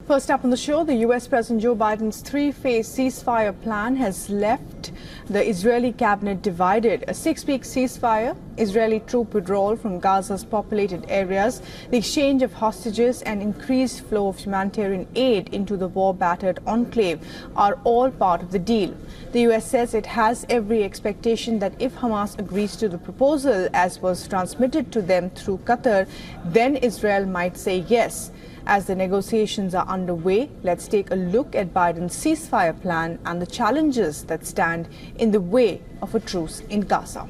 First up on the show, the US President Joe Biden's three-phase ceasefire plan has left the Israeli cabinet divided. A 6-week ceasefire, Israeli troop withdrawal from Gaza's populated areas, the exchange of hostages and increased flow of humanitarian aid into the war-battered enclave are all part of the deal. The US says it has every expectation that if Hamas agrees to the proposal as was transmitted to them through Qatar, then Israel might say yes. As the negotiations are underway, let's take a look at Biden's ceasefire plan and the challenges that stand in the way of a truce in Gaza.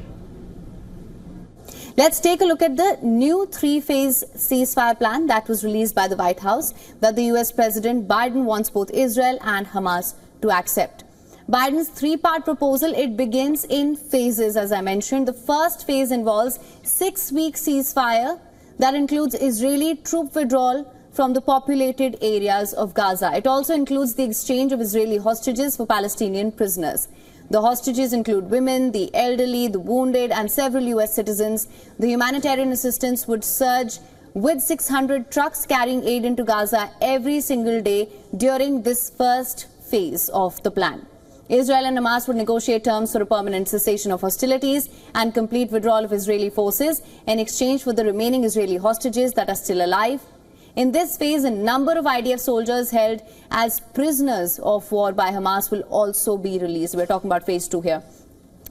Let's take a look at the new three-phase ceasefire plan that was released by the White House that the US President Biden wants both Israel and Hamas to accept. Biden's three-part proposal, it begins in phases, as I mentioned. The first phase involves 6-week ceasefire that includes Israeli troop withdrawal from the populated areas of Gaza. It also includes the exchange of Israeli hostages for Palestinian prisoners. The hostages include women, the elderly, the wounded, and several US citizens. The humanitarian assistance would surge with 600 trucks carrying aid into Gaza every single day during this first phase of the plan. Israel and Hamas would negotiate terms for a permanent cessation of hostilities and complete withdrawal of Israeli forces in exchange for the remaining Israeli hostages that are still alive. In this phase, a number of IDF soldiers held as prisoners of war by Hamas will also be released. We're talking about phase 2 here.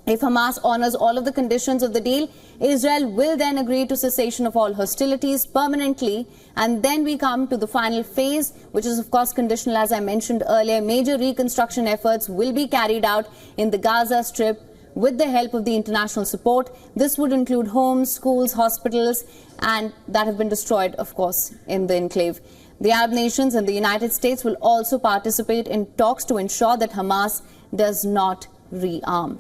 If Hamas honors all of the conditions of the deal, Israel will then agree to cessation of all hostilities permanently. And then we come to the final phase, which is, of course, conditional. As I mentioned earlier, major reconstruction efforts will be carried out in the Gaza Strip with the help of the international support. This would include homes, schools, hospitals, and that have been destroyed, of course, in the enclave. The Arab nations and the United States will also participate in talks to ensure that Hamas does not rearm.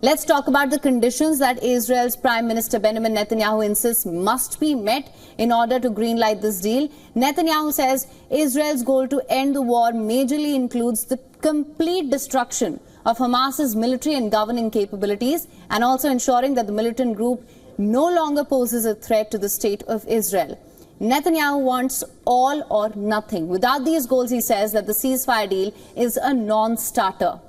Let's talk about the conditions that Israel's Prime Minister Benjamin Netanyahu insists must be met in order to greenlight this deal. Netanyahu says Israel's goal to end the war majorly includes the complete destruction of Hamas's military and governing capabilities and also ensuring that the militant group no longer poses a threat to the state of Israel. Netanyahu wants all or nothing. Without these goals, he says that the ceasefire deal is a non-starter.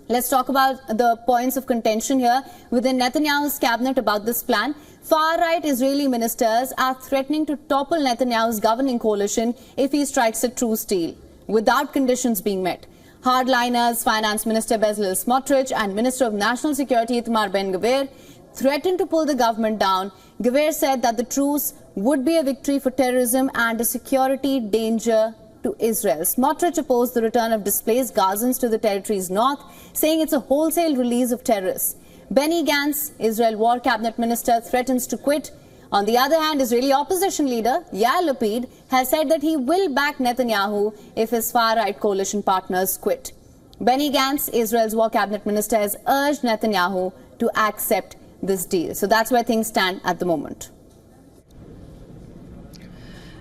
Let's talk about the points of contention here within Netanyahu's cabinet about this plan. Far-right Israeli ministers are threatening to topple Netanyahu's governing coalition if he strikes a truce deal without conditions being met. Hardliners, Finance Minister Bezalel Smotrich and Minister of National Security Itamar Ben-Gvir threatened to pull the government down. Gvir said that the truce would be a victory for terrorism and a security danger to Israel. Smotrich opposed the return of displaced Gazans to the territory's north, saying it's a wholesale release of terrorists. Benny Gantz, Israel War Cabinet Minister, threatens to quit. On the other hand, Israeli opposition leader Yair Lapid has said that he will back Netanyahu if his far-right coalition partners quit. Benny Gantz, Israel's War Cabinet Minister, has urged Netanyahu to accept this deal. So that's where things stand at the moment.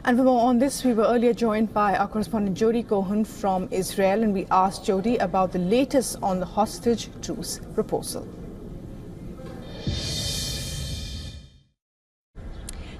And for more on this, we were earlier joined by our correspondent Jody Cohen from Israel, and we asked Jody about the latest on the hostage truce proposal.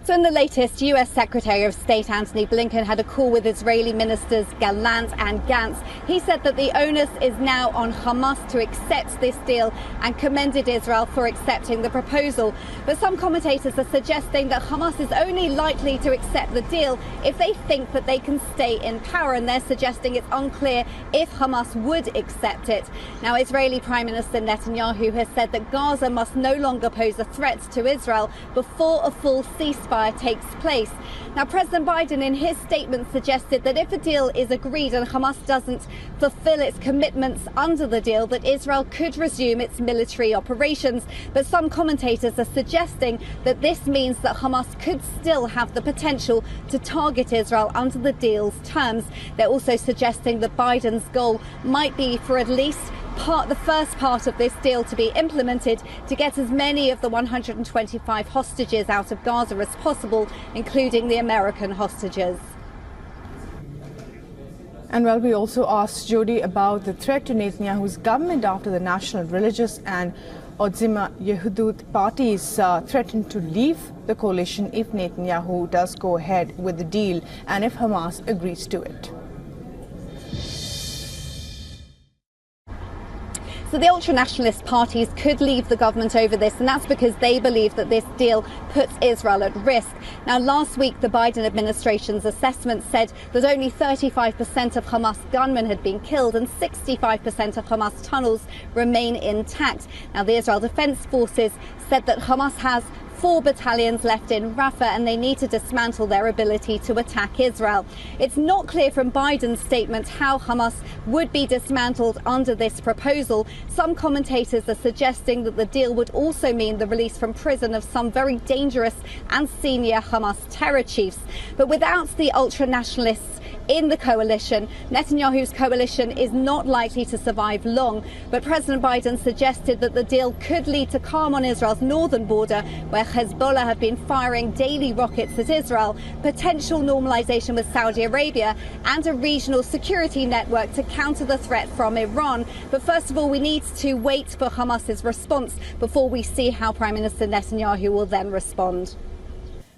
So in the latest, US Secretary of State Antony Blinken had a call with Israeli ministers Gallant and Gantz. He said that the onus is now on Hamas to accept this deal and commended Israel for accepting the proposal. But some commentators are suggesting that Hamas is only likely to accept the deal if they think that they can stay in power, and they're suggesting it's unclear if Hamas would accept it. Now, Israeli Prime Minister Netanyahu has said that Gaza must no longer pose a threat to Israel before a full ceasefire takes place. Now, President Biden in his statement suggested that if a deal is agreed and Hamas doesn't fulfill its commitments under the deal, that Israel could resume its military operations. But some commentators are suggesting that this means that Hamas could still have the potential to target Israel under the deal's terms. They're also suggesting that Biden's goal might be for at least the first part of this deal to be implemented to get as many of the 125 hostages out of Gaza as possible, including the American hostages. And well, we also asked Jody about the threat to Netanyahu's government after the National Religious and Otzima Yehudut parties threatened to leave the coalition if Netanyahu does go ahead with the deal and if Hamas agrees to it. So the ultra-nationalist parties could leave the government over this, and that's because they believe that this deal puts Israel at risk. Now, last week, the Biden administration's assessment said that only 35% of Hamas gunmen had been killed and 65% of Hamas tunnels remain intact. Now, the Israel Defense Forces said that Hamas has 4 battalions left in Rafah and they need to dismantle their ability to attack Israel. It's not clear from Biden's statement how Hamas would be dismantled under this proposal. Some commentators are suggesting that the deal would also mean the release from prison of some very dangerous and senior Hamas terror chiefs. But without the ultra-nationalists in the coalition, Netanyahu's coalition is not likely to survive long. But President Biden suggested that the deal could lead to calm on Israel's northern border, where Hezbollah have been firing daily rockets at Israel, potential normalization with Saudi Arabia, and a regional security network to counter the threat from Iran. But first of all, we need to wait for Hamas's response before we see how Prime Minister Netanyahu will then respond.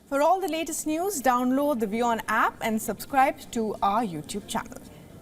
For all the latest news, download the WION app and subscribe to our YouTube channel.